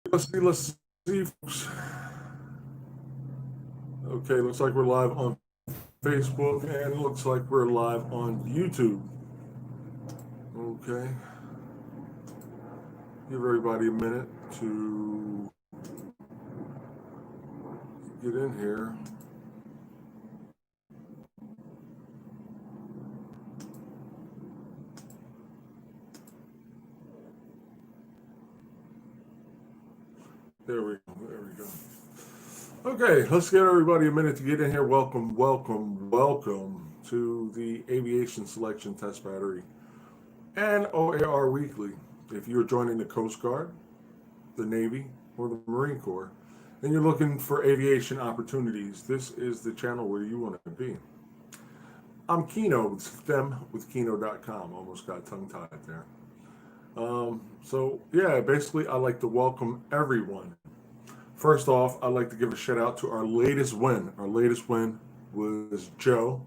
Let's see, folks. Okay, looks like we're live on Facebook and it looks like we're live on YouTube. Okay, give everybody a minute to get in here. There we go. There we go. Okay, let's get everybody a minute to get in here. Welcome, welcome, welcome to the Aviation Selection Test Battery and OAR Weekly. If you're joining the Coast Guard, the Navy, or the Marine Corps, and you're looking for aviation opportunities, this is the channel where you want to be. I'm Kino with STEM with Kino.com. Almost got tongue tied there. So, yeah, basically, I'd like to welcome everyone. First off, I'd like to give a shout out to our latest win. Our latest win was Joe.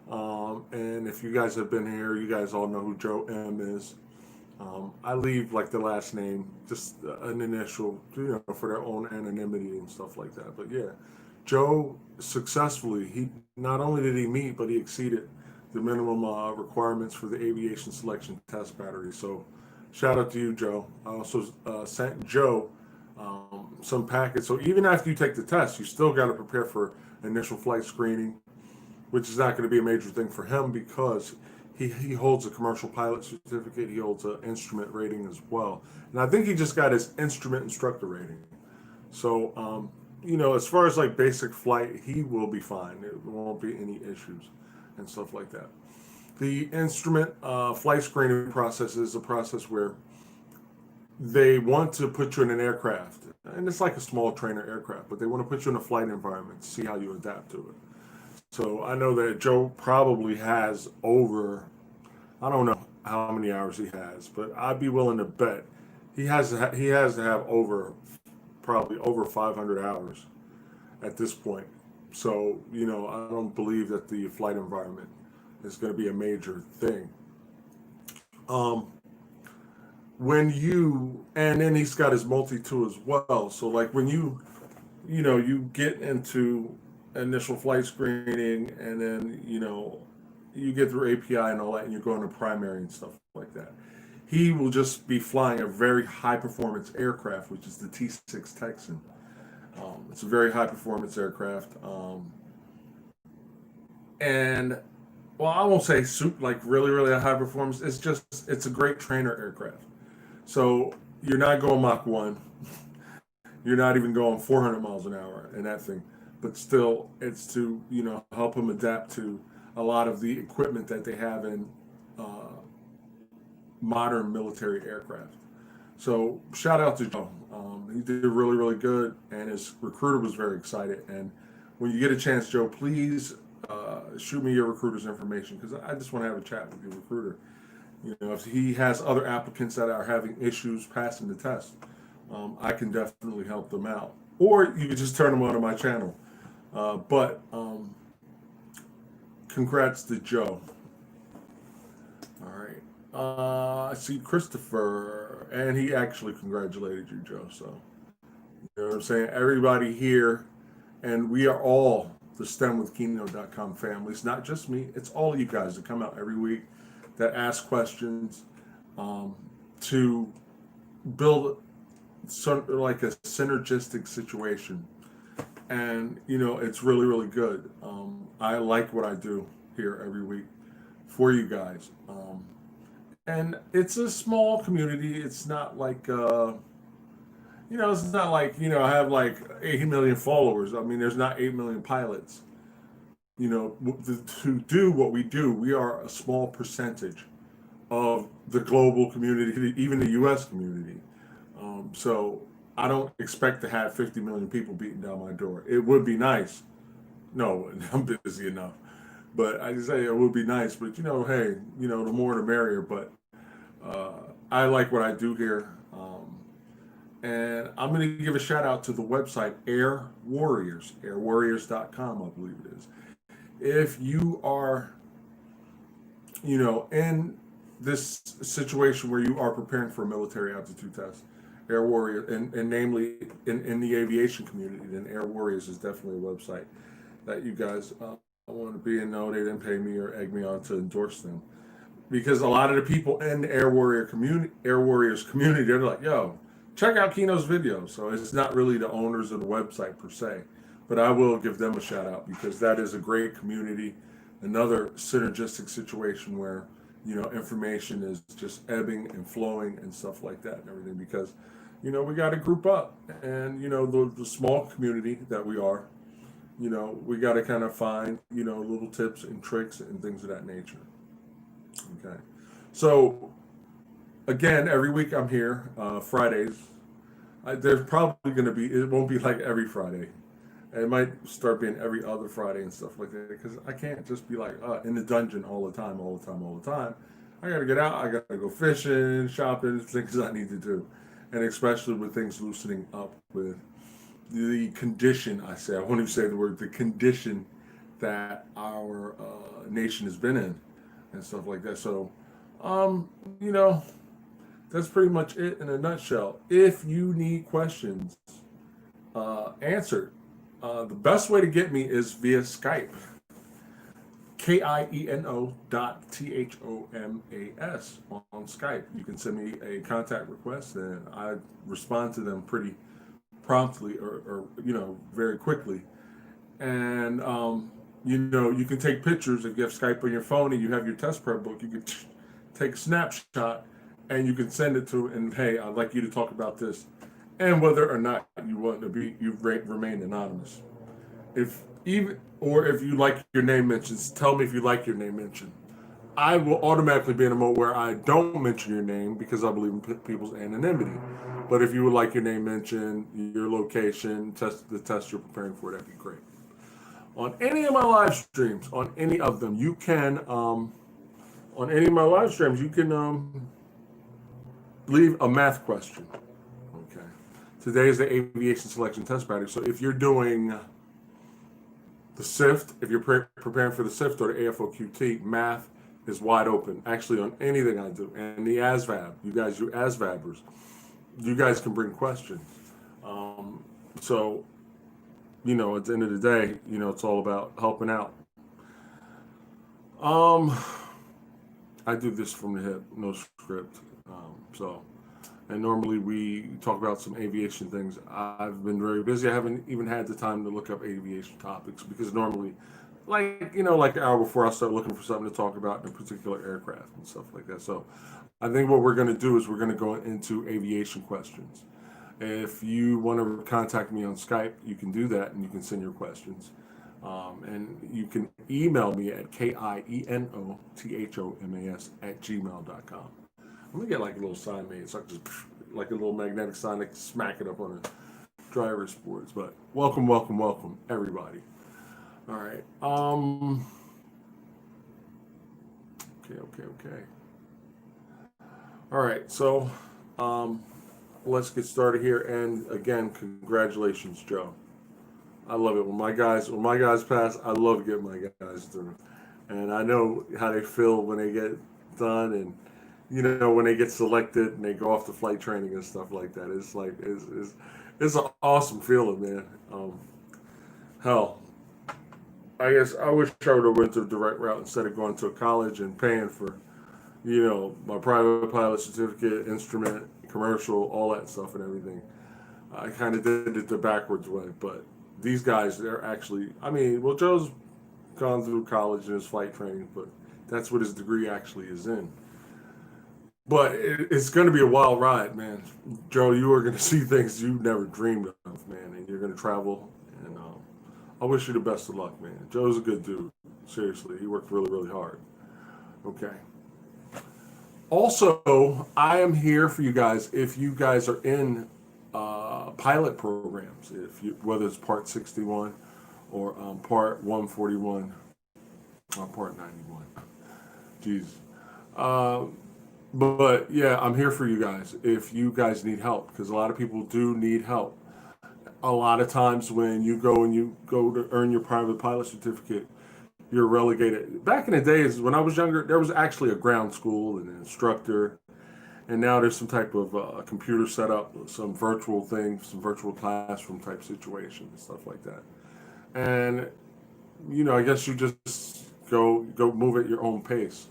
And if you guys have been here, you guys all know who Joe M is. I leave like the last name, just an initial, for their own anonymity and stuff like that. But yeah, Joe successfully, he not only did he meet, but he exceeded the minimum requirements for the aviation selection test battery. So shout out to you, Joe. I also sent Joe some packets. So even after you take the test, you still got to prepare for initial flight screening, which is not going to be a major thing for him because he holds a commercial pilot certificate. He holds an instrument rating as well. And I think he just got his instrument instructor rating. So, as far as like basic flight, he will be fine. There won't be any issues and stuff like that. The instrument flight screening process is a process where they want to put you in an aircraft. And it's like a small trainer aircraft, but they want to put you in a flight environment to see how you adapt to it. So I know that Joe probably has over, I don't know how many hours he has, but I'd be willing to bet he has to have probably over 500 hours at this point. So, I don't believe that the flight environment is going to be a major thing. Um, and then he's got his multi-tool as well. So like when you get into initial flight screening and then, you get through API and all that and you're going to primary and stuff like that. He will just be flying a very high performance aircraft, which is the T6 Texan. It's a very high performance aircraft. And well, I won't say like really, really high performance. It's a great trainer aircraft. So you're not going Mach 1. You're not even going 400 miles an hour in that thing. But still, it's to, help them adapt to a lot of the equipment that they have in modern military aircraft. So shout out to Joe. He did really, really good, and his recruiter was very excited. And when you get a chance, Joe, please shoot me your recruiter's information because I just want to have a chat with your recruiter. If he has other applicants that are having issues passing the test, I can definitely help them out. Or you can just turn them on to my channel. But congrats to Joe. All right. I see Christopher, and he actually congratulated you, Joe. So, you know what I'm saying? Everybody here, and we are all the STEMwithKino.com family. It's not just me, it's all of you guys that come out every week that ask questions to build like a synergistic situation. And, it's really, really good. I like what I do here every week for you guys. And it's a small community. It's not like, it's not like, I have like 80 million followers. I mean, there's not 8 million pilots. To do what we do, we are a small percentage of the global community, even the U.S. community. So I don't expect to have 50 million people beating down my door. It would be nice. No, I'm busy enough. But I just say it would be nice. But hey, the more the merrier. But I like what I do here. And I'm going to give a shout out to the website Air Warriors, airwarriors.com, I believe it is. If you are, in this situation where you are preparing for a military aptitude test, Air Warrior, and namely in the aviation community, then Air Warriors is definitely a website that you guys want to be in. No, they didn't pay me or egg me on to endorse them, because a lot of the people in the Air Warriors community, they're like, yo, check out Kino's videos. So it's not really the owners of the website per se, but I will give them a shout out, because that is a great community, another synergistic situation where, information is just ebbing and flowing and stuff like that and everything, because, we got to group up, and, the small community that we are, we got to kind of find, little tips and tricks and things of that nature. Okay. So, again, every week I'm here, Fridays. There's probably going to be, it won't be like every Friday. It might start being every other Friday and stuff like that, because I can't just be like in the dungeon all the time. I got to get out. I got to go fishing, shopping, things I need to do. And especially with things loosening up with the condition, I won't even say the word, the condition that our nation has been in and stuff like that. So, that's pretty much it in a nutshell. If you need questions answered, the best way to get me is via Skype. KIENO.THOMAS on Skype. You can send me a contact request, and I respond to them pretty promptly or very quickly. And you can take pictures. If you have Skype on your phone and you have your test prep book, you can take a snapshot and you can send it to, and hey, I'd like you to talk about this, and whether or not you want to remain anonymous. If you like your name mentioned, tell me if you like your name mentioned. I will automatically be in a mode where I don't mention your name, because I believe in people's anonymity. But if you would like your name mentioned, your location, the test you're preparing for, that'd be great. On any of my live streams, on any of them, you can leave a math question. Okay. Today is the aviation selection test battery. So if you're doing the SIFT, if you're preparing for the SIFT or the AFOQT, math is wide open, actually, on anything I do. And the ASVAB, you ASVABers, you guys can bring questions. So, at the end of the day, it's all about helping out. I do this from the hip, no script. And normally we talk about some aviation things. I've been very busy. I haven't even had the time to look up aviation topics, because normally, like an hour before, I start looking for something to talk about in a particular aircraft and stuff like that. So I think what we're going to do is we're going to go into aviation questions. If you want to contact me on Skype, you can do that, and you can send your questions. And you can email me at KIENOTHOMAS@gmail.com. I'm going to get like a little sign made. It's like a little magnetic sign, like smack it up on a driver's boards. But welcome, everybody. All right. Okay. All right. So, let's get started here. And again, congratulations, Joe. I love it when my guys pass. I love getting my guys through, and I know how they feel when they get done, and when they get selected and they go off to flight training and stuff like that. It's like it's an awesome feeling, man. Hell, I guess I wish I would have went the direct route instead of going to a college and paying for, my private pilot certificate, instrument, commercial, all that stuff and everything. I kind of did it the backwards way, but these guys, they're actually, Joe's gone through college and his flight training, but that's what his degree actually is in. But it's going to be a wild ride, man. Joe, you are going to see things you never dreamed of, man, and you're going to travel, and I wish you the best of luck, man. Joe's a good dude. Seriously, he worked really, really hard. Okay. Also, I am here for you guys if you guys are in pilot programs, whether it's Part 61 or Part 141 or Part 91. Jeez. But yeah, I'm here for you guys if you guys need help, because a lot of people do need help. A lot of times when you go to earn your private pilot certificate, you're relegated. Back in the days when I was younger, there was actually a ground school and an instructor, And now there's some type of computer setup, some virtual things, some virtual classroom type situation and stuff like that. And I guess you just go move at your own pace.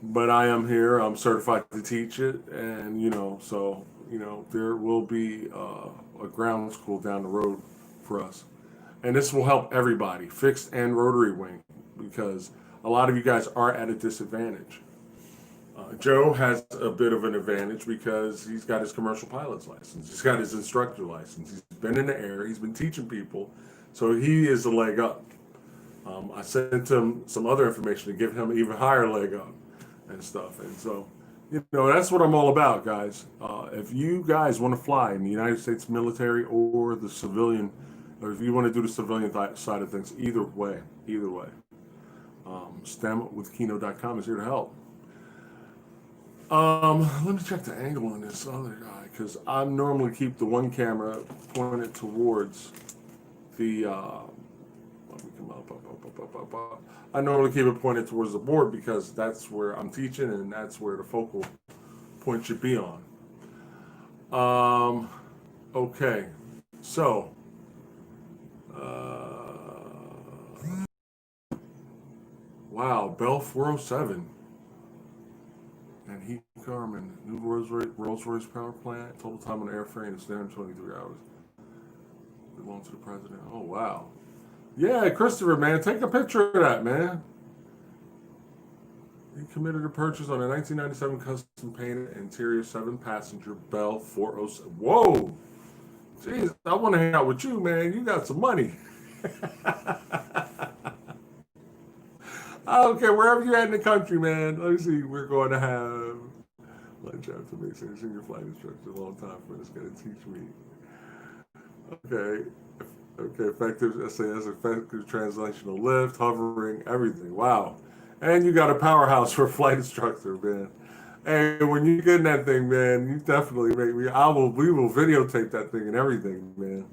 But I am here. I'm certified to teach it, and so there will be a ground school down the road for us, and this will help everybody, fixed and rotary wing, because a lot of you guys are at a disadvantage. Joe has a bit of an advantage because he's got his commercial pilot's license. He's got his instructor license. He's been in the air. He's been teaching people, so he is a leg up. I sent him some other information to give him an even higher leg up and stuff. And so, that's what I'm all about, guys. If you guys want to fly in the United States military or the civilian, or if you want to do the civilian side of things, either way, STEMwithKino.com is here to help. Let me check the angle on this other guy, because I normally keep the one camera pointed towards the I normally keep it pointed towards the board because that's where I'm teaching and that's where the focal point should be on. Okay, so wow, Bell 407 and Heat Carmen, new Rolls-Royce power plant, total time on airframe is 23 hours. Belong to the president. Oh wow. Yeah, Christopher, man, take a picture of that, man. He committed a purchase on a 1997 custom painted interior 7-passenger Bell 407. Whoa! Jeez, I want to hang out with you, man. You got some money. I don't care, wherever you're at in the country, man. Let me see, we're going to have lunch after me. Senior flight instructor, a long time for this guy to teach me. Okay, effective SAS, effective translational lift, hovering, everything. Wow. And you got a powerhouse for a flight instructor, man. Hey, when you get in that thing, man, you definitely make me, we will videotape that thing and everything, man.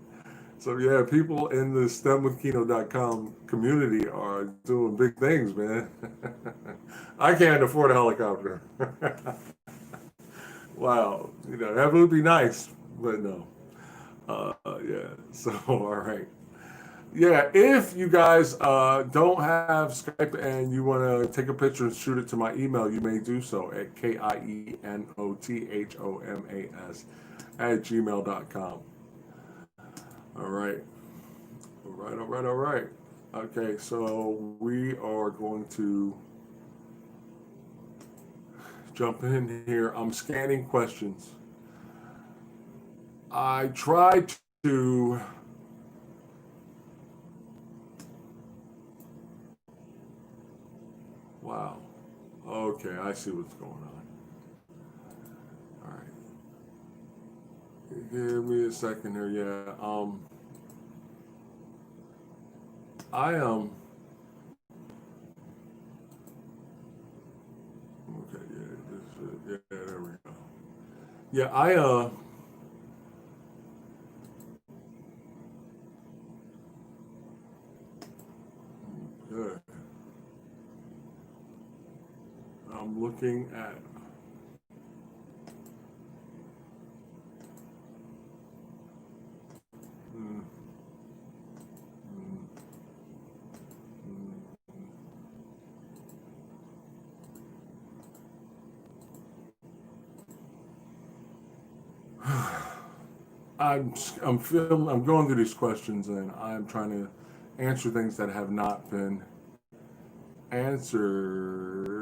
So yeah, people in the STEMwithKino.com community are doing big things, man. I can't afford a helicopter. Wow, that would be nice, but no. Yeah, so all right. Yeah, if you guys don't have Skype and you want to take a picture and shoot it to my email, you may do so at kienothomas@gmail.com. All right. All right. Okay, so we are going to jump in here. I'm scanning questions. I tried to wow. Okay, I see what's going on. All right. Give me a second here. Yeah. I am okay, yeah, there we go. Yeah, good. I'm looking at I'm going through these questions and I'm trying to answer things that have not been answered.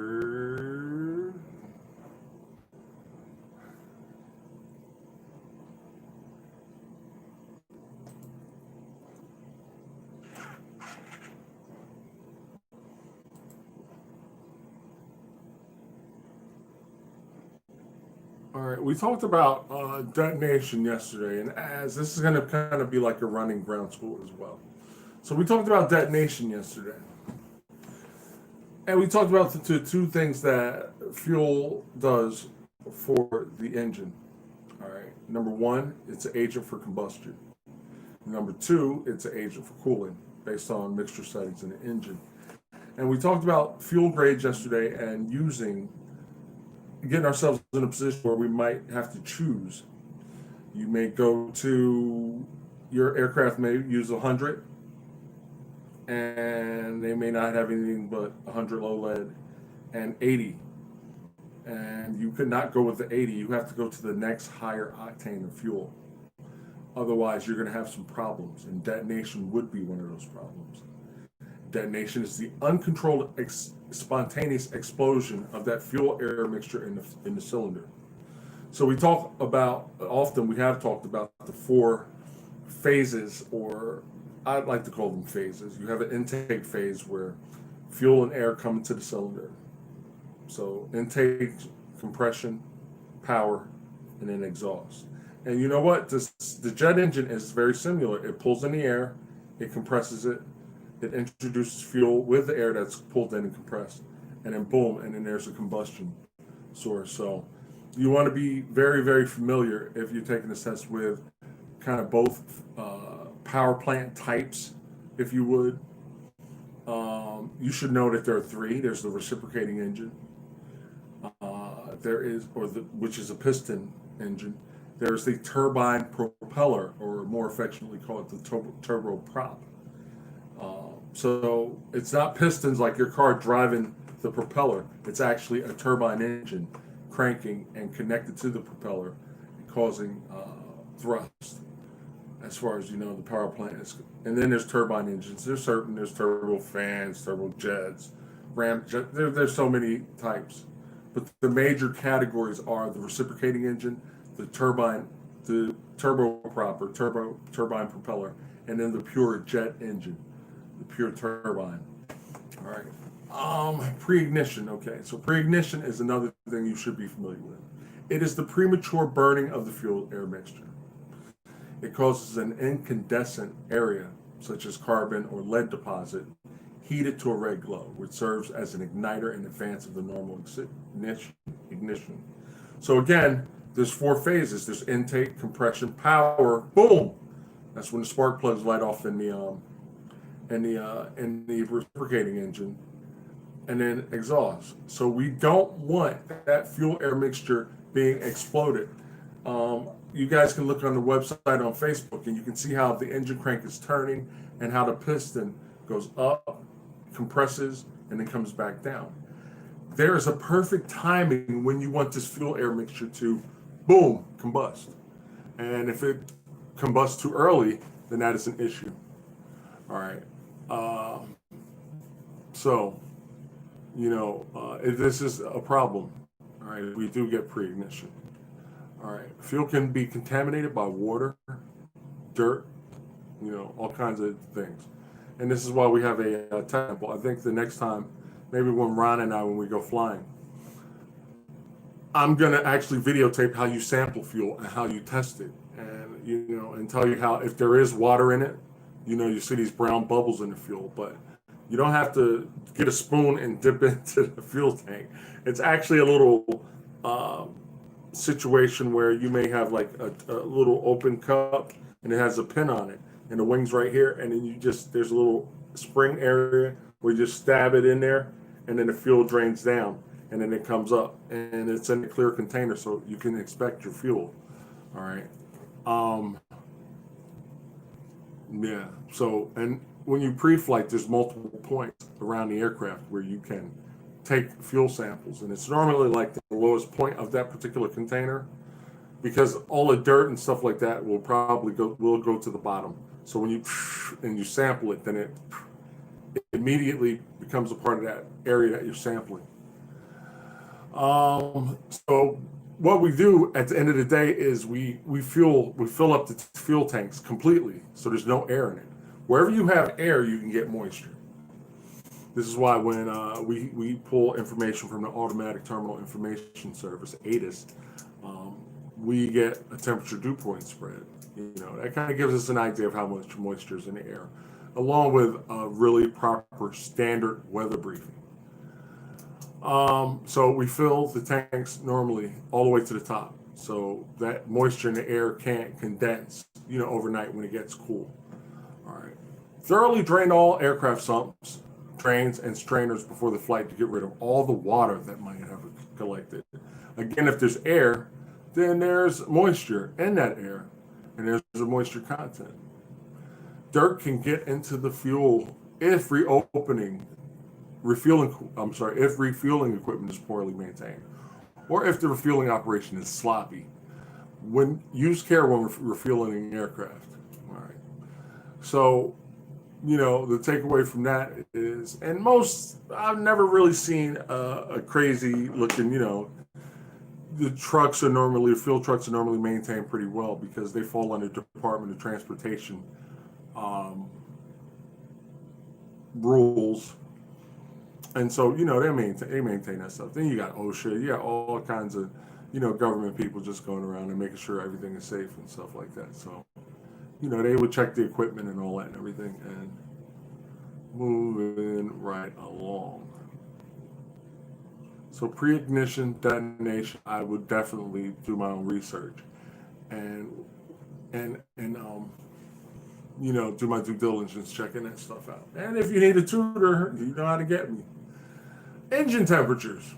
All right, we talked about detonation yesterday, and as this is going to kind of be like a running ground school as well. So we talked about detonation yesterday, and we talked about the two things that fuel does for the engine. All right, number one, it's an agent for combustion. Number two, it's an agent for cooling based on mixture settings in the engine. And we talked about fuel grades yesterday and using getting ourselves in a position where we might have to choose. You may go to your aircraft may use 100, and they may not have anything but 100 low lead and 80. And you could not go with the 80. You have to go to the next higher octane of fuel. Otherwise, you're going to have some problems, and detonation would be one of those problems. Detonation is the uncontrolled, spontaneous explosion of that fuel-air mixture in the cylinder. So we talk about, often we have talked about the 4 phases, or I'd like to call them phases. You have an intake phase where fuel and air come into the cylinder. So intake, compression, power, and then exhaust. And you know what? The jet engine is very similar. It pulls in the air, it compresses it, it introduces fuel with the air that's pulled in and compressed, and then boom, and then there's a combustion source. So you want to be very, very familiar if you're taking this test with kind of both power plant types, if you would. You should know that there are 3. There's the reciprocating engine. There is, which is a piston engine. There's the turbine propeller, or more affectionately called the turbo prop. So it's not pistons like your car driving the propeller. It's actually a turbine engine cranking and connected to the propeller, causing thrust. As far as you know, the power plant is. And then there's turbine engines. There's turbo fans, turbo jets, ramjet. There's so many types. But the major categories are the reciprocating engine, the turbine, the turbine propeller, and then the pure jet engine, the pure turbine. All right. Pre-ignition. Okay, so pre-ignition is another thing you should be familiar with. It is the premature burning of the fuel-air mixture. It causes an incandescent area, such as carbon or lead deposit, heated to a red glow, which serves as an igniter in advance of the normal ignition. So again, there's 4 phases. There's intake, compression, power, boom. That's when the spark plugs light off in the reciprocating engine, and then exhaust. So we don't want that fuel-air mixture being exploded. You guys can look on the website on Facebook, and you can see how the engine crank is turning and how the piston goes up, compresses, and then comes back down. There is a perfect timing when you want this fuel-air mixture to, boom, combust. And if it combusts too early, then that is an issue. All right. If this is a problem, all right, we do get pre-ignition. All right. Fuel can be contaminated by water, dirt, all kinds of things. And this is why we have a sample. I think the next time, maybe when Ron and I, when we go flying, I'm going to actually videotape how you sample fuel and how you test it. And, and tell you how, if there is water in it, you see these brown bubbles in the fuel, but you don't have to get a spoon and dip into the fuel tank. It's actually a little situation where you may have like a little open cup, and it has a pin on it, and the wing's right here, and then there's a little spring area where you just stab it in there, and then the fuel drains down, and then it comes up, and it's in a clear container, so you can expect your fuel. All right. Yeah. So, and when you pre-flight, there's multiple points around the aircraft where you can take fuel samples, and it's normally like the lowest point of that particular container, because all the dirt and stuff like that will go to the bottom. So when you sample it, then it immediately becomes a part of that area that you're sampling. So what we do at the end of the day is we fill up the fuel tanks completely, so there's no air in it. Wherever you have air, you can get moisture. This is why when we pull information from the Automatic Terminal Information Service, ATIS, we get a temperature dew point spread. That kind of gives us an idea of how much moisture is in the air, along with a really proper standard weather briefing. So we fill the tanks normally all the way to the top, so that moisture in the air can't condense, overnight when it gets cool. All right. Thoroughly drain all aircraft sumps. drains and strainers before the flight to get rid of all the water that might have collected. Again, if there's air, then there's moisture in that air, and there's a moisture content. Dirt can get into the fuel if refueling equipment is poorly maintained, or if the refueling operation is sloppy. Use care when refueling an aircraft. All right. So, the takeaway from that is, and I've never really seen a crazy looking, the fuel trucks are normally maintained pretty well because they fall under Department of Transportation rules. And so, they maintain that stuff. Then you got OSHA, you got all kinds of, government people just going around and making sure everything is safe and stuff like that. So, they would check the equipment and all that and everything, and moving right along. So pre-ignition detonation, I would definitely do my own research and do my due diligence checking that stuff out. And if you need a tutor, you know how to get me. Engine temperatures.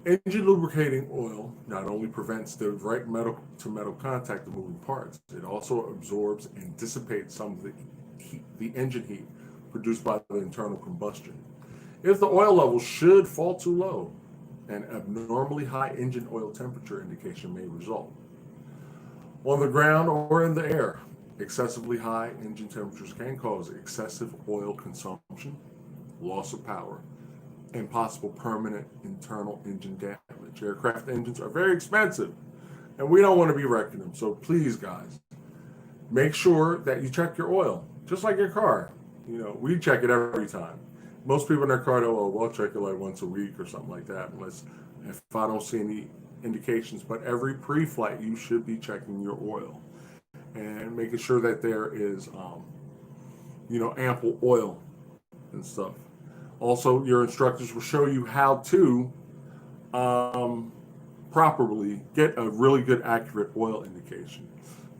Engine lubricating oil not only prevents the direct metal-to-metal contact of moving parts, it also absorbs and dissipates some of the engine heat produced by the internal combustion. If the oil level should fall too low, an abnormally high engine oil temperature indication may result. On the ground or in the air, excessively high engine temperatures can cause excessive oil consumption, loss of power, and possible permanent internal engine damage. Aircraft engines are very expensive, and we don't want to be wrecking them. So please, guys, make sure that you check your oil, just like your car. We check it every time. Most people in their car know, we'll check it like once a week or something like that, if I don't see any indications. But every pre-flight, you should be checking your oil and making sure that there is, ample oil and stuff. Also, your instructors will show you how to properly get a really good, accurate oil indication.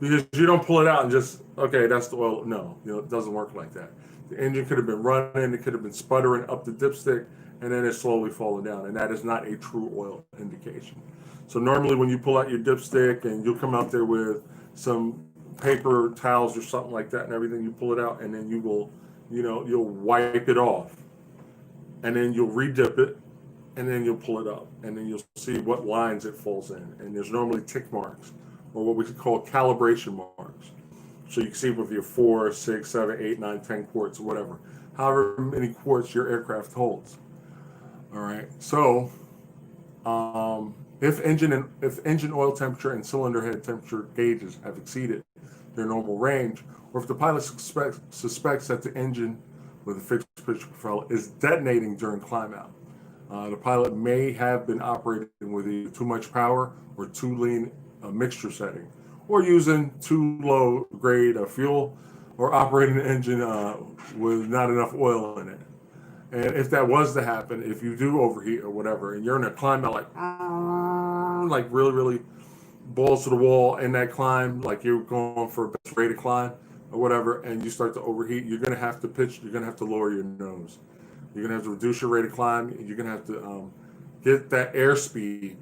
Because you don't pull it out and just, okay, that's the oil. No, it doesn't work like that. The engine could have been running, it could have been sputtering up the dipstick, and then it's slowly falling down. And that is not a true oil indication. So normally when you pull out your dipstick and you'll come out there with some paper towels or something like that and everything, you pull it out and then you will, you'll wipe it off. And then you'll redip it, and then you'll pull it up, and then you'll see what lines it falls in. And there's normally tick marks, or what we could call calibration marks. So you can see with your 4, 6, 7, 8, 9, 10 quarts, or whatever, however many quarts your aircraft holds. All right. So if engine oil temperature and cylinder head temperature gauges have exceeded their normal range, or if the pilot suspects that the engine with a fixed pitch propeller is detonating during climb out, the pilot may have been operating with either too much power or too lean a mixture setting, or using too low grade of fuel, or operating the engine with not enough oil in it. And if that was to happen, if you do overheat or whatever, and you're in a climb out like really, really balls to the wall in that climb, like you're going for a best rated climb or whatever, and you start to overheat, you're going to have to lower your nose. You're going to have to reduce your rate of climb. You're going to have to get that airspeed,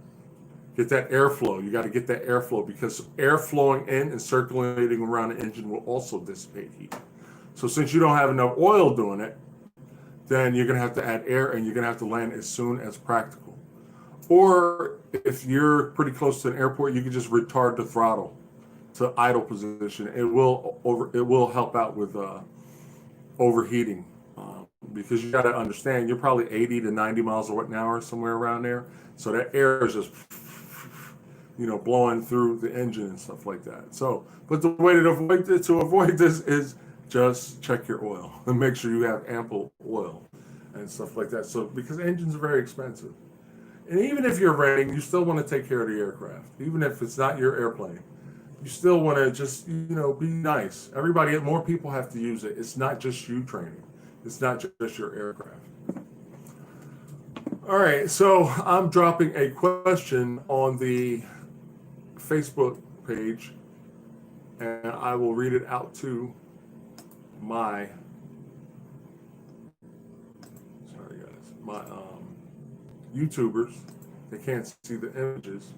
get that airflow. You got to get that airflow, because air flowing in and circulating around the engine will also dissipate heat. So since you don't have enough oil doing it, then you're going to have to add air, and you're going to have to land as soon as practical. Or if you're pretty close to an airport, you can just retard the throttle to idle position. It will help out with overheating, because you got to understand you're probably 80 to 90 miles an hour, somewhere around there. So that air is just blowing through the engine and stuff like that. So, but the way to avoid this is just check your oil and make sure you have ample oil and stuff like that. So, because engines are very expensive, and even if you're renting, you still want to take care of the aircraft, even if it's not your airplane. You still want to just, be nice. More people have to use it. It's not just you training. It's not just your aircraft. All right, so I'm dropping a question on the Facebook page, and I will read it out to my my YouTubers, they can't see the images.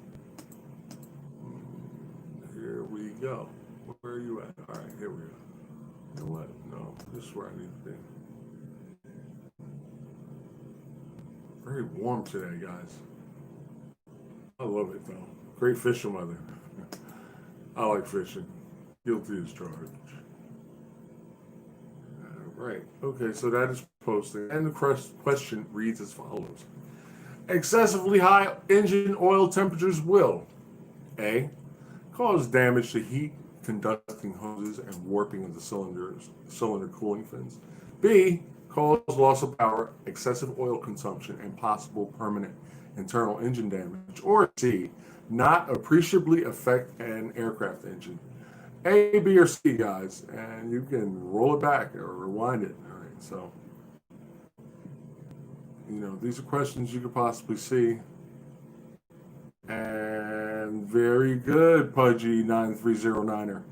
Here we go. Where are you at? All right, here we go. You know what? No, this is where I need to be. Very warm today, guys. I love it though. Great fishing weather. I like fishing. Guilty as charged. Right. Okay, so that is posted. And the question reads as follows. Excessively high engine oil temperatures will A. Cause damage to heat conducting hoses and warping of the cylinder cooling fins. B. Cause loss of power, excessive oil consumption, and possible permanent internal engine damage. Or C. Not appreciably affect an aircraft engine. A, B, or C, guys, and you can roll it back or rewind it. All right, so, these are questions you could possibly see. And very good, Pudgy 9309er.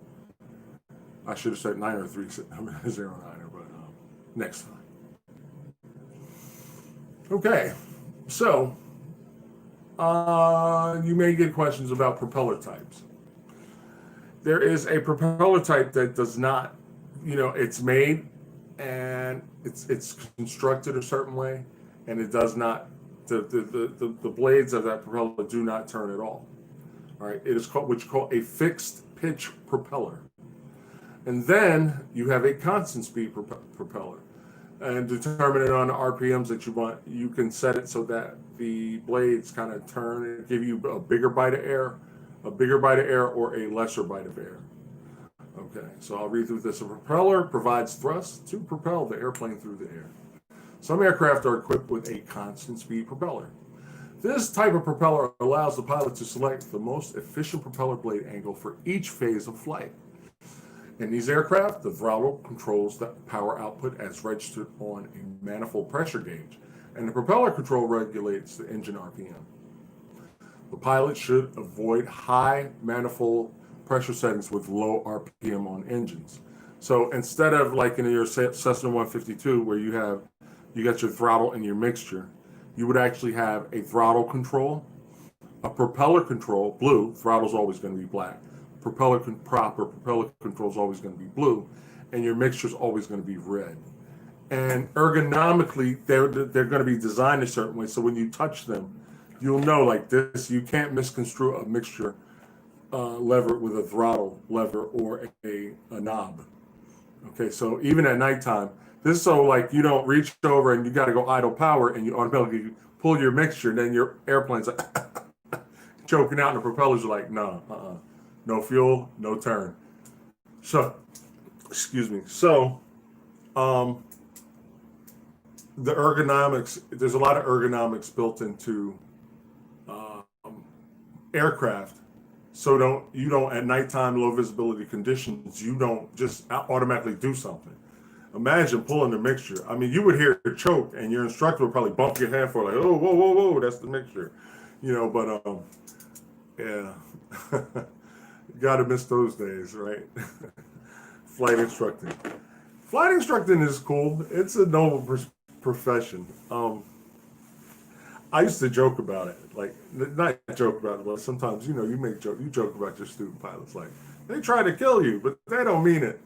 I should have said 90309er, but next time. Okay, so you may get questions about propeller types. There is a propeller type that does not, it's made and it's constructed a certain way, and it does not, the blades of that propeller do not turn at all. All right, it is called, which is called a fixed pitch propeller. And then you have a constant speed propeller. And determining on the RPMs that you want, you can set it so that the blades kind of turn and give you a bigger bite of air, or a lesser bite of air. Okay, so I'll read through this. A propeller provides thrust to propel the airplane through the air. Some aircraft are equipped with a constant speed propeller. This type of propeller allows the pilot to select the most efficient propeller blade angle for each phase of flight. In these aircraft, the throttle controls the power output as registered on a manifold pressure gauge, and the propeller control regulates the engine RPM. The pilot should avoid high manifold pressure settings with low RPM on engines. So instead of like in your Cessna 152 where you got your throttle and your mixture, you would actually have a throttle control, a propeller control, blue, throttle's always going to be black. Propeller control is always going to be blue, and your mixture is always going to be red. And ergonomically, they're going to be designed a certain way, so when you touch them, you'll know like this. You can't misconstrue a mixture lever with a throttle lever or a knob. Okay, so even at nighttime, this is so like you don't reach over and you got to go idle power and you automatically pull your mixture, and then your airplane's like choking out, and the propellers are like, no, no fuel, no turn. So, excuse me. So, the ergonomics, there's a lot of ergonomics built into aircraft. So you don't at nighttime, low visibility conditions, you don't just automatically do something. Imagine pulling the mixture. I mean, you would hear it choke, and your instructor would probably bump your hand for like, oh, whoa, whoa, whoa, that's the mixture, But yeah, gotta miss those days, right? Flight instructing. Flight instructing is cool. It's a noble profession. I used to joke about it, like not joke about it, but sometimes you joke about your student pilots, like they try to kill you, but they don't mean it,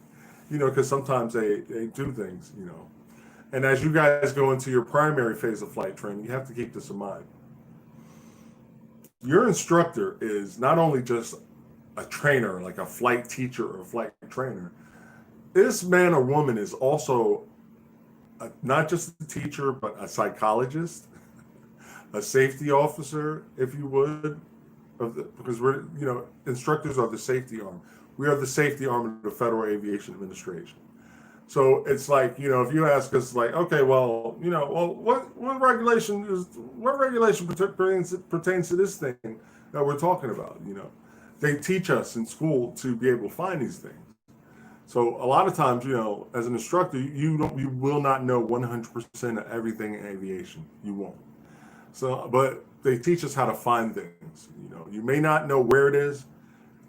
because sometimes they do things, And as you guys go into your primary phase of flight training, you have to keep this in mind. Your instructor is not only just a trainer, like a flight teacher or a flight trainer. This man or woman is also not just a teacher, but a psychologist, a safety officer, if you would, because we're, instructors are the safety arm. We are the safety arm of the Federal Aviation Administration. So it's like, if you ask us, like, okay, well, what regulation pertains to this thing that we're talking about? They teach us in school to be able to find these things. So a lot of times, as an instructor, you will not know 100% of everything in aviation. You won't. So, but they teach us how to find things. You may not know where it is,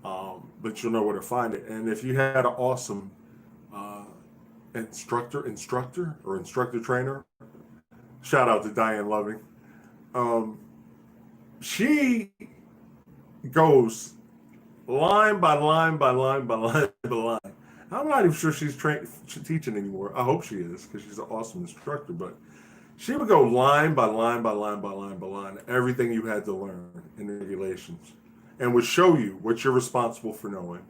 but you'll know where to find it. And if you had an awesome instructor or instructor trainer, Shout out to Diane Loving. She goes line by line by line by line by line. I'm not even sure she's teaching anymore. I hope she is, because she's an awesome instructor. But she would go line by line by line by line by line, everything you had to learn in the regulations, and would show you what you're responsible for knowing,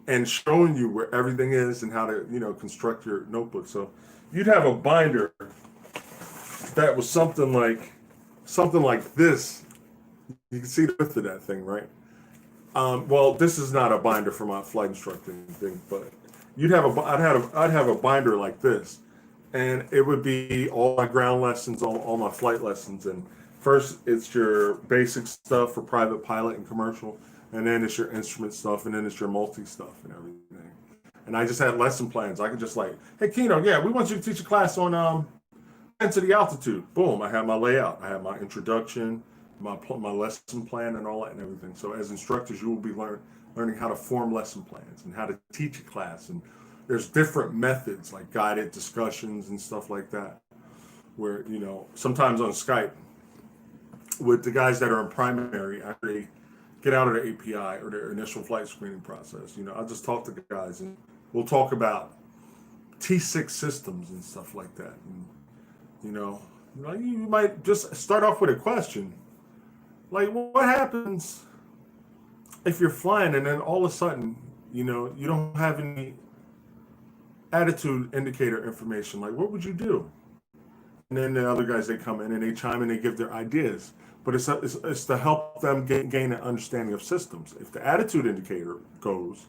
and showing you where everything is and how to, construct your notebook. So you'd have a binder that was something like this. You can see the width of that thing, right? Well, this is not a binder for my flight instructing thing, but I'd have a binder like this, and it would be all my ground lessons, all my flight lessons. And first, it's your basic stuff for private pilot and commercial, and then it's your instrument stuff, and then it's your multi stuff and everything. And I just had lesson plans. I could just hey, Keno, yeah, we want you to teach a class on density altitude. Boom, I have my layout. I have my introduction, my lesson plan, and all that and everything. So as instructors, you will be learning how to form lesson plans and how to teach a class. And there's different methods like guided discussions and stuff like that, where, sometimes on Skype with the guys that are in primary, after they get out of their API or their initial flight screening process, I'll just talk to the guys and we'll talk about T6 systems and stuff like that. And, you might just start off with a question. Like, what happens if you're flying and then all of a sudden, you don't have any attitude indicator information? Like, what would you do? And then the other guys, they come in and they chime in, they give their ideas. But it's to help them gain an understanding of systems. If the attitude indicator goes,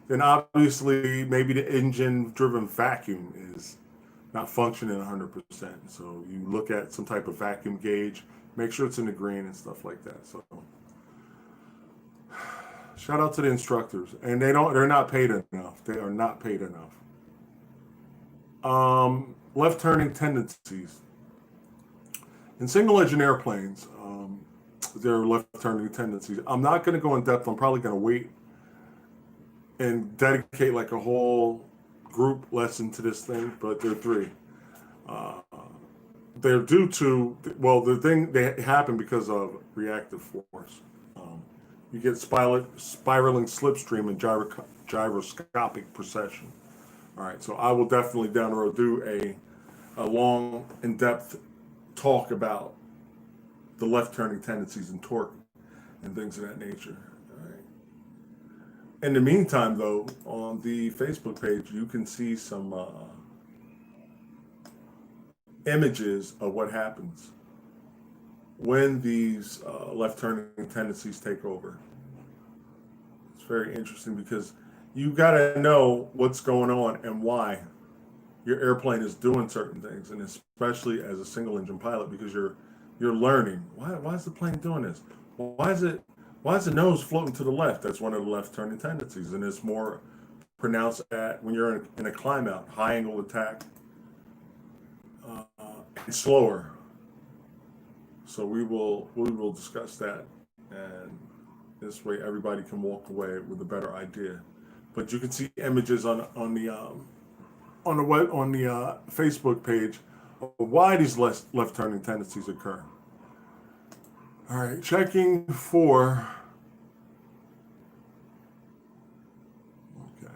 then obviously maybe the engine-driven vacuum is not functioning 100%. So you look at some type of vacuum gauge, make sure it's in the green and stuff like that. So shout out to the instructors. And they're not paid enough. They are not paid enough. Left turning tendencies. In single engine airplanes, there are left turning tendencies. I'm not going to go in depth. I'm probably going to wait and dedicate like a whole group lesson to this thing, but there are three. They're due to, they happen because of reactive force. You get spiraling slipstream and gyroscopic precession. All right, so I will definitely down the road do a long, in-depth talk about the left turning tendencies and torque and things of that nature. All right. In the meantime, though, on the Facebook page, you can see some images of what happens when these left turning tendencies take over. It's very interesting because you got to know what's going on and why your airplane is doing certain things, and especially as a single engine pilot, because you're learning why is the plane doing this? Why is the nose floating to the left? That's one of the left turning tendencies, and it's more pronounced when you're in a climb out, high angle attack, and slower. So we will discuss that, and this way everybody can walk away with a better idea. But you can see images on the Facebook page of why these left turning tendencies occur. All right, checking for. Okay.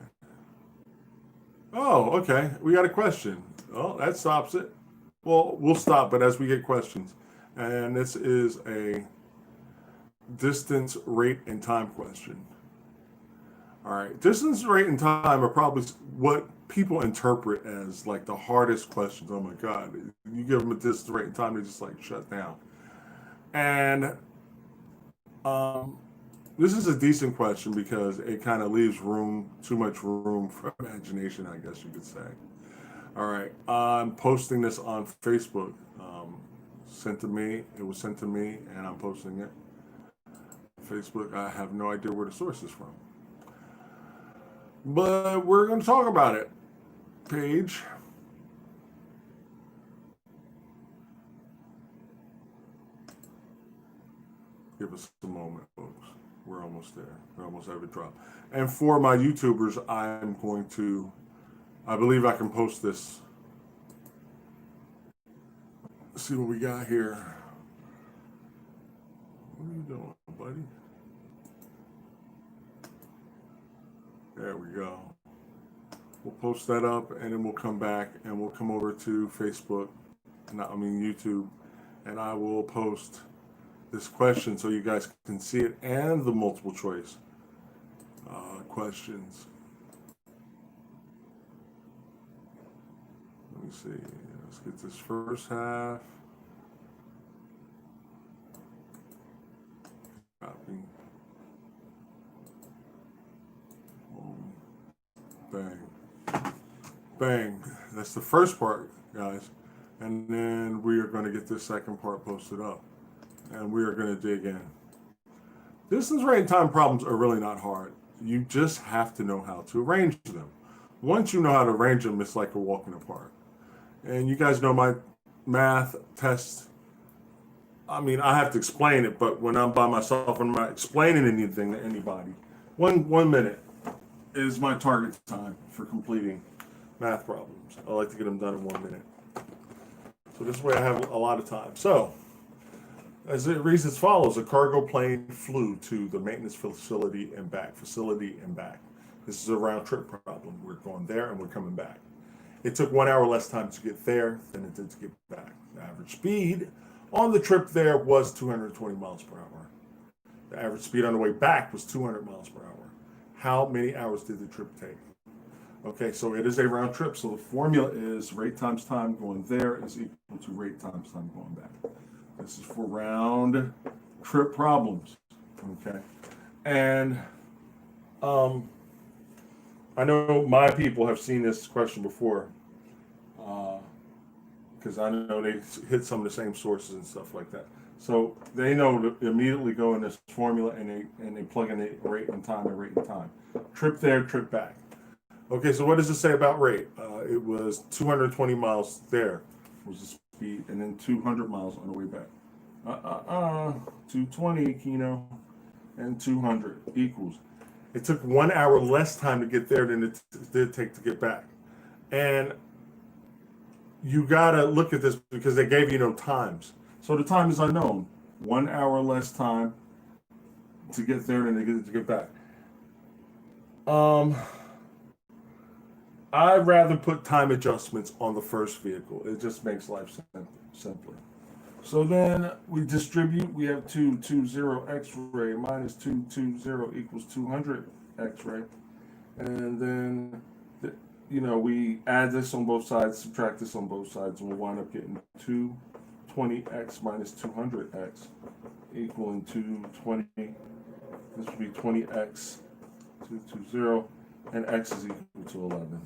Oh, okay. We got a question. Oh, that stops it. Well, we'll stop, but as we get questions. And this is a distance, rate, and time question. All right, distance, rate, and time are probably what people interpret as like the hardest questions. Oh my God, you give them a distance, rate, and time, they just like shut down. And this is a decent question because it kind of leaves too much room for imagination, I guess you could say. All right, I'm posting this on Facebook. It was sent to me, and I'm posting it. Facebook, I have no idea where the source is from. But we're going to talk about it. Page. Give us a moment, folks. We're almost there. We're almost at a drop. And for my YouTubers, I believe I can post this Let's see what we got here. What are you doing, buddy? There we go. We'll post that up, and then we'll come back and we'll come over to Facebook, YouTube, and I will post this question so you guys can see it and the multiple choice questions. Let me see. Let's get this first half. Copy. Boom. Bang. Bang. That's the first part, guys. And then we are going to get this second part posted up. And we are going to dig in. Distance, rate, and time problems are really not hard. You just have to know how to arrange them. Once you know how to arrange them, it's like a walk in the park. And you guys know my math test. I mean, I have to explain it, but when I'm by myself, I'm not explaining anything to anybody. One minute is my target time for completing math problems. I like to get them done in 1 minute. So this way I have a lot of time. So, as it reads as follows: a cargo plane flew to the maintenance facility and back. This is a round trip problem. We're going there and we're coming back. It took 1 hour less time to get there than it did to get back. The average speed on the trip there was 220 miles per hour. The average speed on the way back was 200 miles per hour. How many hours did the trip take? Okay, so it is a round trip. So the formula is rate times time going there is equal to rate times time going back. This is for round trip problems, okay? And I know my people have seen this question before because I know they hit some of the same sources and stuff like that. So they know to immediately go in this formula and they plug in the rate and time and rate and time. Trip there, trip back. Okay, so what does it say about rate? It was 220 miles there was the speed, and then 200 miles on the way back. 220, Kino, and 200 equals. It took 1 hour less time to get there than it did take to get back. And you gotta look at this because they gave you no times. So the time is unknown. 1 hour less time to get there than they get to get back. I'd rather put time adjustments on the first vehicle. It just makes life simpler. So then we distribute. We have 220 X-ray minus 220 equals 200 X-ray. And then, we add this on both sides, subtract this on both sides, and we'll wind up getting 220X minus 200X equaling 220. This would be 20X, 220, and X is equal to 11.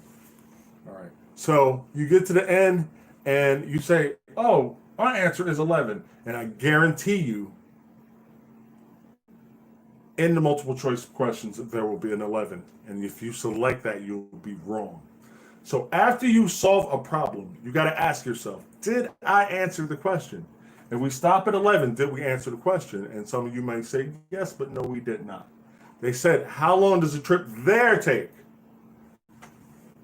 All right. So you get to the end and you say, oh, my answer is 11. And I guarantee you, in the multiple choice questions, there will be an 11. And if you select that, you'll be wrong. So after you solve a problem, you got to ask yourself, did I answer the question? If we stop at 11, did we answer the question? And some of you might say, yes, but no, we did not. They said, how long does the trip there take?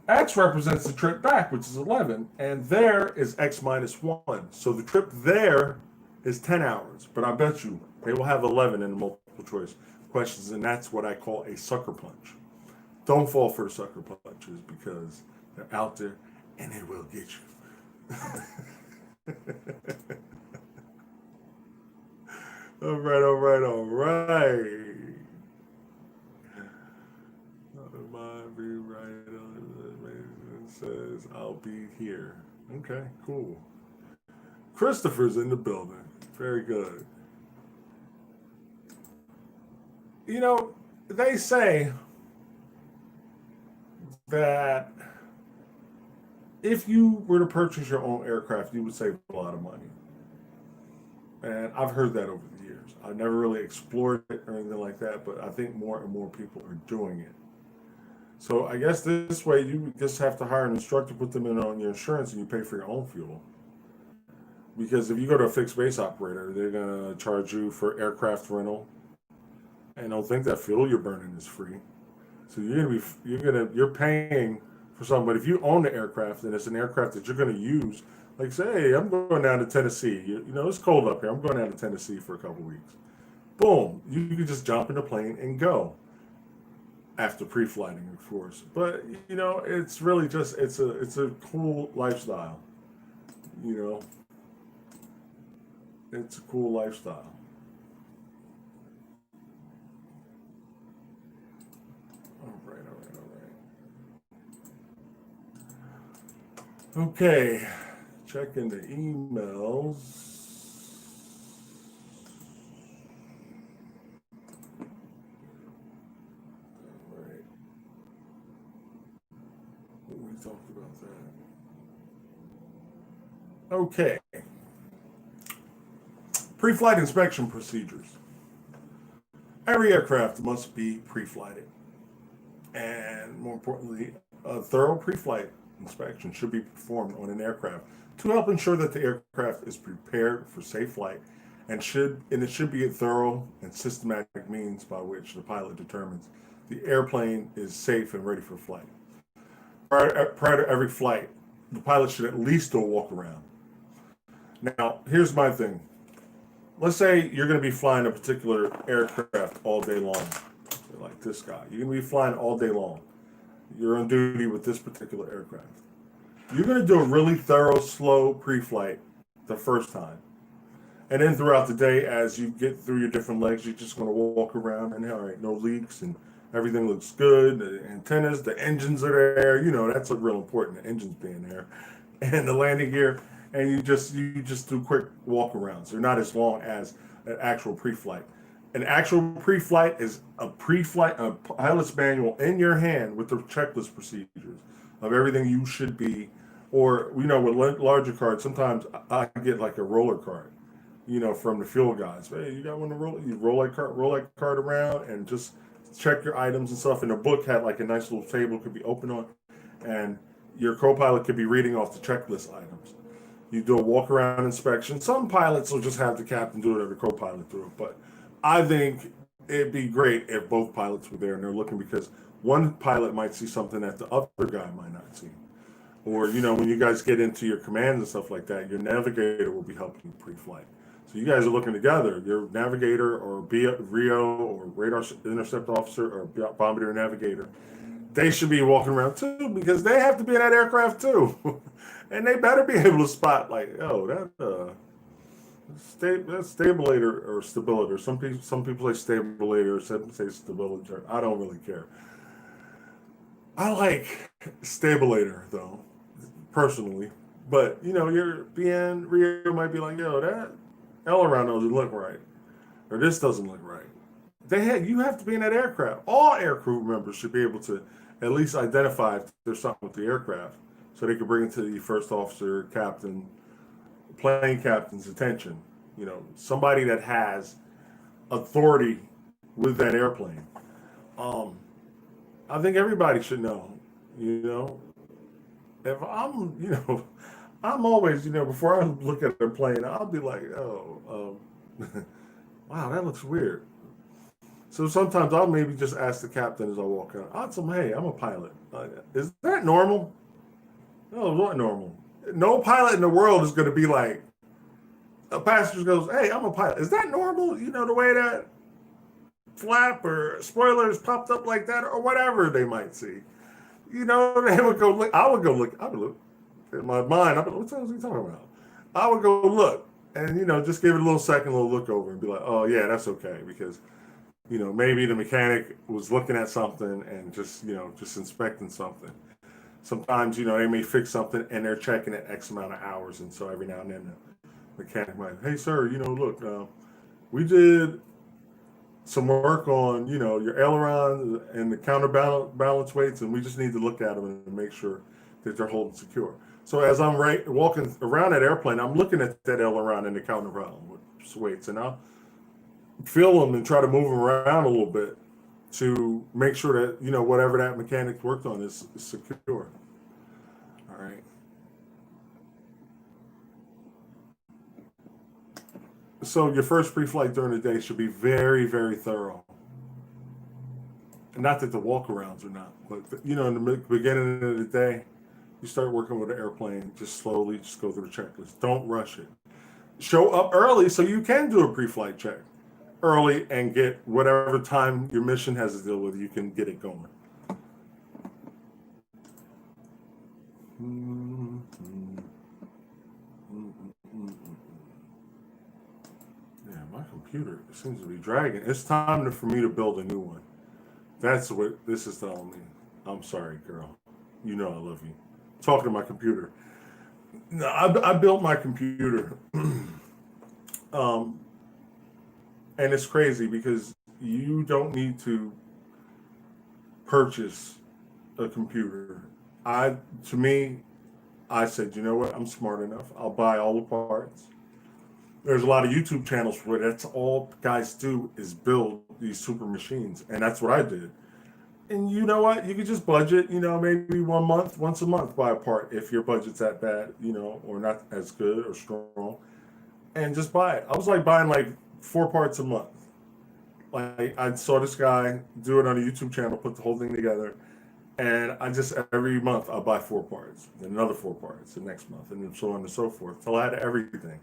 X represents the trip back, which is 11, and there is X minus 1. So the trip there is 10 hours, but I bet you they will have 11 in the multiple choice questions, and that's what I call a sucker punch. Don't fall for the sucker punches because they're out there and they will get you. All right. Be right on. It says I'll be here. Okay, cool. Christopher's in the building. Very good. They say that if you were to purchase your own aircraft, you would save a lot of money. And I've heard that over the years. I've never really explored it or anything like that, but I think more and more people are doing it. So I guess this way you just have to hire an instructor, put them in on your insurance, and you pay for your own fuel. Because if you go to a fixed base operator, they're gonna charge you for aircraft rental, and don't think that fuel you're burning is free. So you're paying for something. But if you own the aircraft and it's an aircraft that you're gonna use Like say, hey, I'm going down to Tennessee. You know, it's cold up here. I'm going down to Tennessee for a couple weeks. Boom, you can just jump in the plane and go after pre-flighting, of course. But you know, it's really just it's a cool lifestyle. You know, it's a cool lifestyle. All right, all right, all right. Okay, checking the emails. All right, we talked about that. Okay, pre-flight inspection procedures. Every aircraft must be pre-flighted, and more importantly, a thorough pre-flight inspection should be performed on an aircraft to help ensure that the aircraft is prepared for safe flight, and it should be a thorough and systematic means by which the pilot determines the airplane is safe and ready for flight. Prior to every flight, the pilot should at least do a walk around. Now, here's my thing. Let's say you're going to be flying a particular aircraft all day long, like this guy. You're going to be flying all day long. You're on duty with this particular aircraft. You're going to do a really thorough, slow pre-flight the first time. And then throughout the day, as you get through your different legs, you're just going to walk around and, all right, no leaks and everything looks good. The antennas, the engines are there. You know, that's real important, the engines being there. And the landing gear. And you just do quick walk-arounds. They're not as long as an actual pre-flight. An actual pre-flight is a pilot's manual in your hand with the checklist procedures of everything you should be. Or, you know, with larger cards, sometimes I get like a roller card, you know, from the fuel guys. Hey, you got one to roll? You roll that card around and just check your items and stuff. And the book had like a nice little table could be open on, and your co-pilot could be reading off the checklist items. You do a walk-around inspection. Some pilots will just have the captain do it or the co-pilot do it. But I think it'd be great if both pilots were there and they're looking, because one pilot might see something that the other guy might not see. Or, you know, when you guys get into your commands and stuff like that, your navigator will be helping you pre-flight. So you guys are looking together. Your navigator or RIO or radar intercept officer or bombardier navigator, they should be walking around too, because they have to be in that aircraft too. And they better be able to spot, like, oh, that's stabulator or stabilizer. Some people say stabulator, some say stabilizer. I don't really care. I like stabulator though, personally. But you know, your BN RIO might be like, yo, that aileron doesn't look right, or this doesn't look right. You have to be in that aircraft. All aircrew members should be able to at least identify if there's something with the aircraft, so they can bring it to the first officer, captain, plane captain's attention. You know, somebody that has authority with that airplane. I think everybody should know. You know, if I'm, you know, I'm always, you know, before I look at a plane, I'll be like, oh, wow, that looks weird. So sometimes I'll maybe just ask the captain as I walk out. I'll tell him, hey, I'm a pilot. Is that normal? No, not normal. No pilot in the world is going to be like, a passenger goes, hey, I'm a pilot. Is that normal? You know, the way that flap or spoilers popped up like that, or whatever they might see. You know, they would go look. I would look in my mind. What the hell is he talking about? I would go look, and you know, just give it a little second, a little look over, and be like, oh yeah, that's okay, because you know, maybe the mechanic was looking at something and just, you know, just inspecting something. Sometimes, you know, they may fix something and they're checking it X amount of hours, and so every now and then the mechanic might, hey sir, you know, look, we did some work on, you know, your aileron and the counterbalance weights, and we just need to look at them and make sure that they're holding secure. So as I'm walking around that airplane, I'm looking at that aileron and the counterbalance weights, and I'll feel them and try to move them around a little bit to make sure that, you know, whatever that mechanic worked on is secure. All right. So your first pre-flight during the day should be very, very thorough. Not that the walk-arounds are not, but you know, in the beginning of the day, you start working with an airplane, just slowly, just go through the checklist. Don't rush it. Show up early so you can do a pre-flight check early and get whatever time your mission has to deal with, you can get it going. Yeah, my computer seems to be dragging. It's time for me to build a new one. That's what this is telling me. I'm sorry, girl. You know I love you. Talking to my computer. No, I built my computer. And it's crazy because you don't need to purchase a computer. To me, I said, you know what? I'm smart enough. I'll buy all the parts. There's a lot of YouTube channels where that's all guys do is build these super machines, and that's what I did. And you know what? You could just budget, maybe once a month, buy a part if your budget's that bad, or not as good or strong, and just buy it. I was like buying like 4 parts a month. Like I saw this guy do it on a YouTube channel, put the whole thing together, and I just every month I'll buy 4 parts, then another 4 parts the next month, and so on and so forth till I had everything.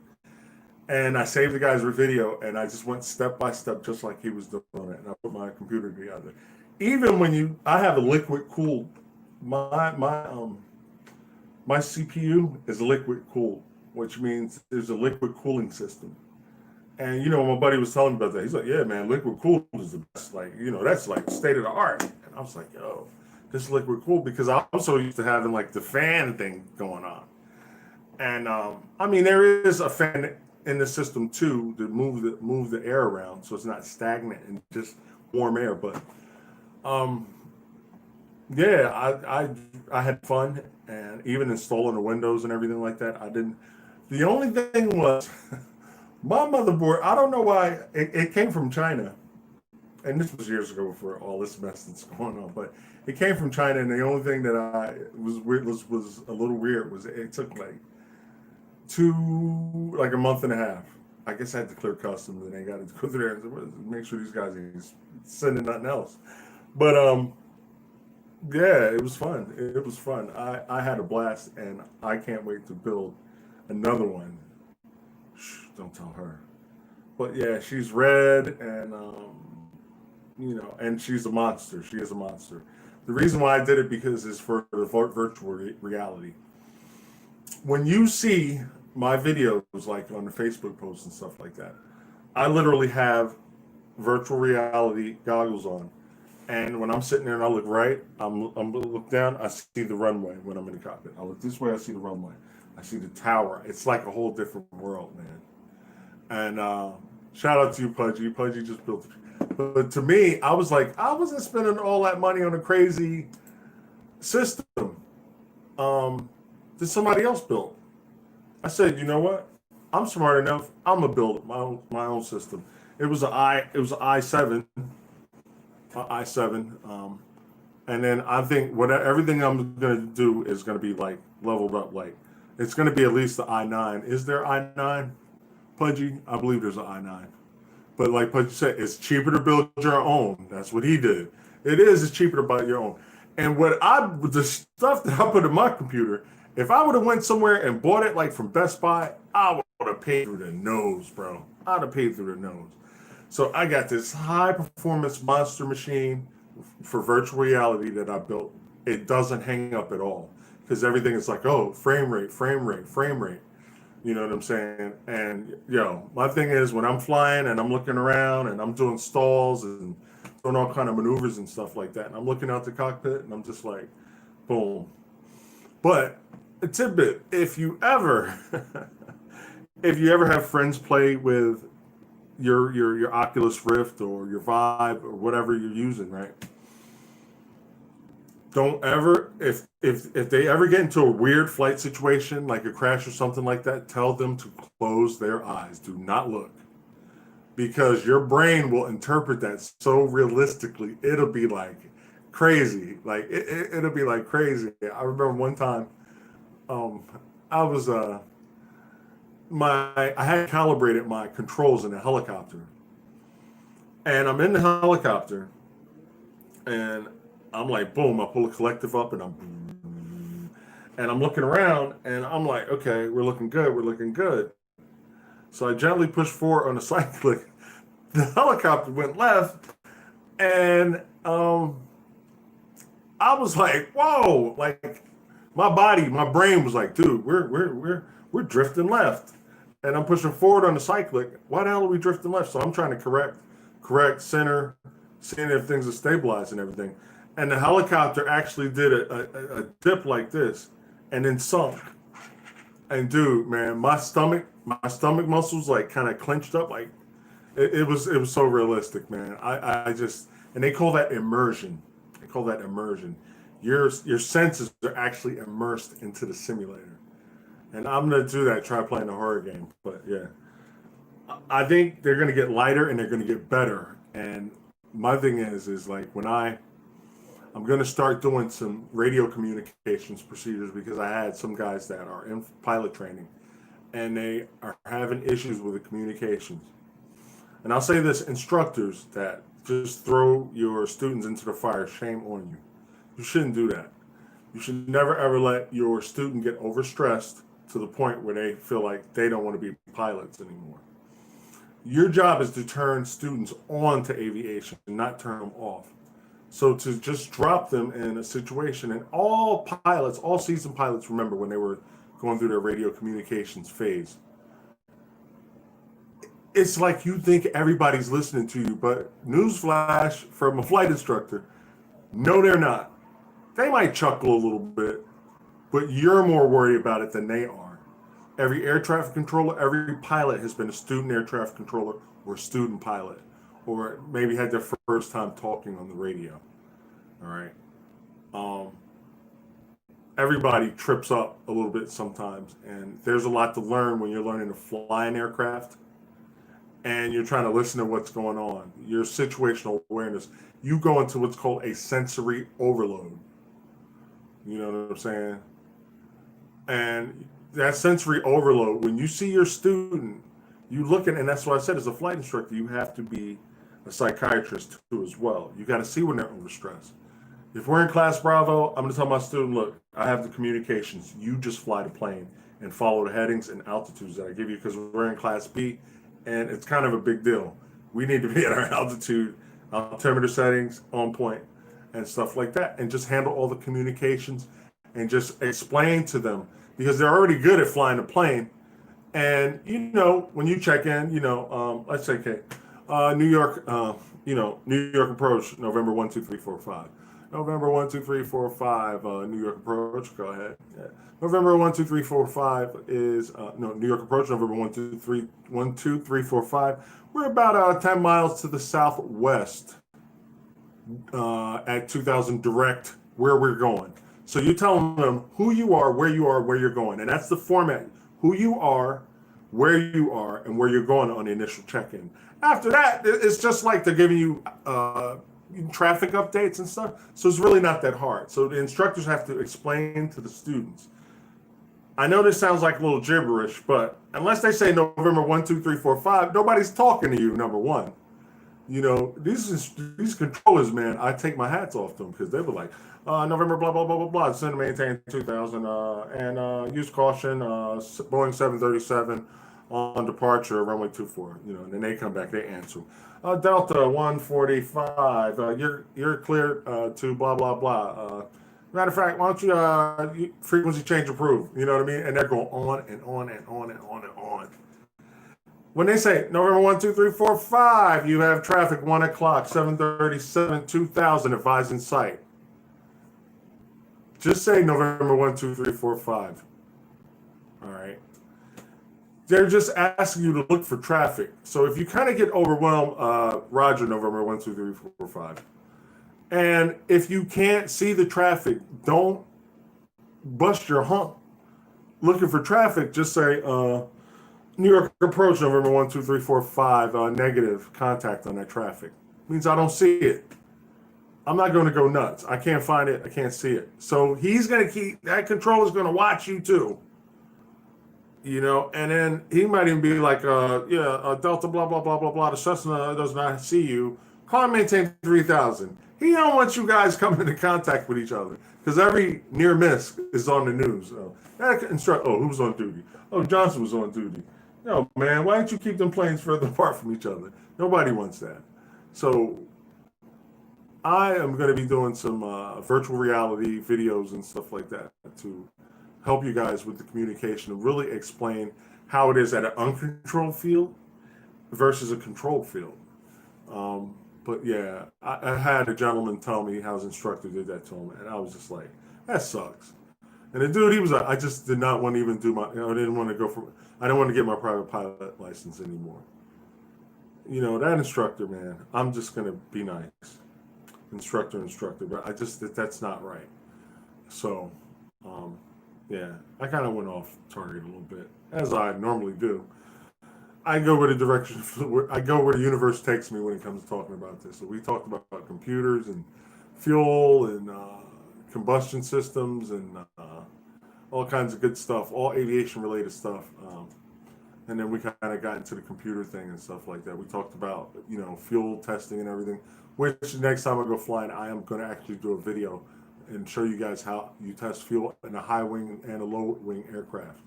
And I saved the guy's video, and I just went step by step, just like he was doing it. And I put my computer together. Even when I have a liquid cooled, my CPU is liquid cooled, which means there's a liquid cooling system. And my buddy was telling me about that. He's like, "Yeah, man, liquid cooled is the best. Like, that's like state of the art." And I was like, "Yo, this liquid cooled," because I also used to having like the fan thing going on. And I mean, there is a fan in the system too to move the air around so it's not stagnant and just warm air. But yeah, I had fun, and even installing the windows and everything like that. I didn't. The only thing was my motherboard. I don't know why it came from China, and this was years ago before all this mess that's going on. But it came from China, and the only thing that I was weird was a little weird was it took like a month and a half. I guess I had to clear customs, and they got to go through there and make sure these guys ain't sending nothing else. But yeah, it was fun. It was fun. I had a blast, and I can't wait to build another one. Shh, don't tell her. But yeah, she's red, and and she's a monster. She is a monster. The reason why I did it because it's for the virtual reality. When you see my videos, like on the Facebook posts and stuff like that, I literally have virtual reality goggles on, and when I'm sitting there and I look right, I'm gonna look down, I see the runway when I'm in the cockpit. I look this way, I see the runway, I see the tower. It's like a whole different world, man. And shout out to you, Pudgy. Pudgy just built it. But to me, I was like, I wasn't spending all that money on a crazy system that somebody else built. I said, you know what? I'm smart enough. I'm gonna build my own system. It was an i7, and then I think everything I'm gonna do is gonna be like leveled up. Like it's gonna be at least the i9. Is there i9, Pudgy? I believe there's an i9. But like Pudgy said, it's cheaper to build your own. That's what he did. It's cheaper to buy your own. And the stuff that I put in my computer. If I would have went somewhere and bought it like from Best Buy, I would have paid through the nose, bro. I'd have paid through the nose. So I got this high performance monster machine for virtual reality that I built. It doesn't hang up at all because everything is like, oh, frame rate, frame rate, frame rate. You know what I'm saying? And my thing is when I'm flying and I'm looking around and I'm doing stalls and doing all kind of maneuvers and stuff like that, and I'm looking out the cockpit and I'm just like, boom. But a tidbit: if you ever have friends play with your Oculus Rift or your Vive or whatever you're using, right? Don't ever, if they ever get into a weird flight situation like a crash or something like that, tell them to close their eyes. Do not look, because your brain will interpret that so realistically. It'll be like crazy. Like it'll be like crazy. I remember one time. I was I had calibrated my controls in the helicopter, and I'm in the helicopter, and I'm like, boom, I pull a collective up, and And I'm looking around and I'm like, okay, we're looking good. We're looking good. So I gently pushed forward on the cyclic. The helicopter went left, and I was like, whoa, like my brain was like, dude, we're drifting left. And I'm pushing forward on the cyclic. Why the hell are we drifting left? So I'm trying to correct center, seeing if things are stabilized and everything. And the helicopter actually did a dip like this and then sunk. And dude, man, my stomach muscles like kind of clenched up. Like it was so realistic, man. I just, and they call that immersion. They call that immersion. Your senses are actually immersed into the simulator. And I'm gonna do that. Try playing a horror game, but yeah, I think they're gonna get lighter and they're gonna get better. And my thing is like when I'm gonna start doing some radio communications procedures because I had some guys that are in pilot training, and they are having issues with the communications. And I'll say this: instructors that just throw your students into the fire, shame on you. You shouldn't do that. You should never ever let your student get overstressed to the point where they feel like they don't want to be pilots anymore. Your job is to turn students on to aviation and not turn them off. So to just drop them in a situation, and all pilots, all seasoned pilots remember when they were going through their radio communications phase, it's like you think everybody's listening to you, but newsflash from a flight instructor, no, they're not. They might chuckle a little bit, but you're more worried about it than they are. Every air traffic controller, every pilot has been a student air traffic controller or student pilot, or maybe had their first time talking on the radio. All right. Everybody trips up a little bit sometimes, and there's a lot to learn when you're learning to fly an aircraft and you're trying to listen to what's going on. Your situational awareness, you go into what's called a sensory overload. You know what I'm saying? And that sensory overload, when you see your student, you look at, and that's what I said, as a flight instructor, you have to be a psychiatrist too as well. You got to see when they're overstressed. If we're in class Bravo, I'm going to tell my student, look, I have the communications. You just fly the plane and follow the headings and altitudes that I give you, because we're in class B, and it's kind of a big deal. We need to be at our altitude, altimeter settings on point, and stuff like that, and just handle all the communications and just explain to them, because they're already good at flying a plane. And when you check in, let's say, okay, New York, New York approach, November 1, 2, 3, 4, 5. November 1, 2, 3, 4, 5, New York approach. Go ahead. Yeah. November 1, 2, 3, 4, 5 is New York approach. November 1, 2, 3, 1, 2, 3, 4, 5. We're about 10 miles to the southwest at 2000 direct where we're going. So you're telling them who you are, where you're going, and that's the format: who you are, where you are, and where you're going on the initial check-in. After that, it's just like they're giving you traffic updates and stuff. So it's really not that hard. So the instructors have to explain to the students. I know this sounds like a little gibberish, but unless they say November 1, 2, 3, 4, 5, nobody's talking to you, number one. These controllers, man, I take my hats off to them, because they were like, November, blah, blah, blah, blah, blah, send maintain 2000, and use caution, Boeing 737 on departure, runway 24, and then they come back, they answer. Delta 145, you're clear to blah, blah, blah. Matter of fact, why don't you frequency change approved? You know what I mean? And they're going on and on and on and on and on. When they say November 1, 2, 3, 4, 5, you have traffic 1 o'clock, 737, 2000, advised in sight. Just say November 1, 2, 3, 4, 5. All right. They're just asking you to look for traffic. So if you kind of get overwhelmed, Roger, November 1, 2, 3, 4, 5. And if you can't see the traffic, don't bust your hump looking for traffic. Just say, New York approach, November 1, 2, 3, 4, 5, negative contact on that traffic. Means I don't see it. I'm not going to go nuts. I can't find it. I can't see it. So he's going to keep, that controller's going to watch you too. And then he might even be like, Delta, blah, blah, blah, blah, blah. The Cessna does not see you. Climb maintain 3000. He don't want you guys coming into contact with each other because every near miss is on the news. Who's on duty? Oh, Johnson was on duty. No, man, why don't you keep them planes further apart from each other? Nobody wants that. So I am going to be doing some virtual reality videos and stuff like that to help you guys with the communication and really explain how it is at an uncontrolled field versus a controlled field. But yeah, I had a gentleman tell me how his instructor did that to him, and I was just like, that sucks. And the dude, he was like, I just did not want to even do I didn't want to I didn't want to get my private pilot license anymore. That instructor, man, I'm just going to be nice. Instructor, but that's not right. So, yeah, I kind of went off target a little bit, as I normally do. I go where the universe takes me when it comes to talking about this. So we talked about computers and fuel and combustion systems and all kinds of good stuff, all aviation related stuff. And then we kind of got into the computer thing and stuff like that. We talked about, fuel testing and everything, which next time I go flying, I am going to actually do a video and show you guys how you test fuel in a high wing and a low wing aircraft.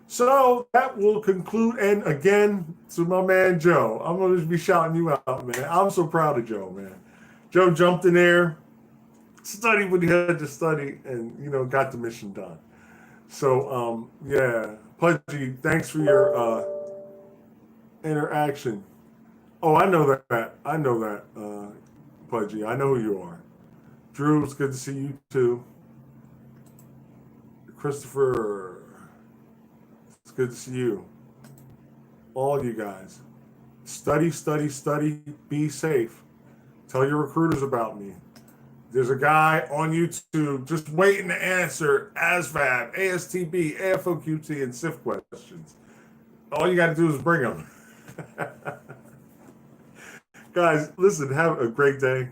So that will conclude. And again, to my man Joe, I'm going to be shouting you out, man. I'm so proud of Joe, man. Joe jumped in there, studied what he had to study, and got the mission done. So yeah, Pudgy, thanks for your interaction. Oh, I know that, Pudgy. I know who you are. Drew, it's good to see you too. Christopher, it's good to see you. All you guys. Study, be safe. Tell your recruiters about me. There's a guy on YouTube just waiting to answer ASVAB, ASTB, AFOQT, and SIF questions. All you got to do is bring them. Guys, listen, have a great day.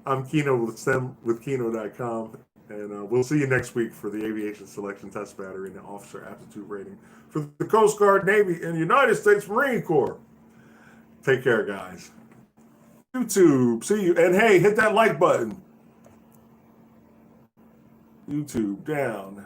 I'm Kino with STEM with Kino.com, and we'll see you next week for the Aviation Selection Test Battery and the Officer Aptitude Rating for the Coast Guard, Navy, and United States Marine Corps. Take care, guys. YouTube, see you. And hey, hit that like button. YouTube down.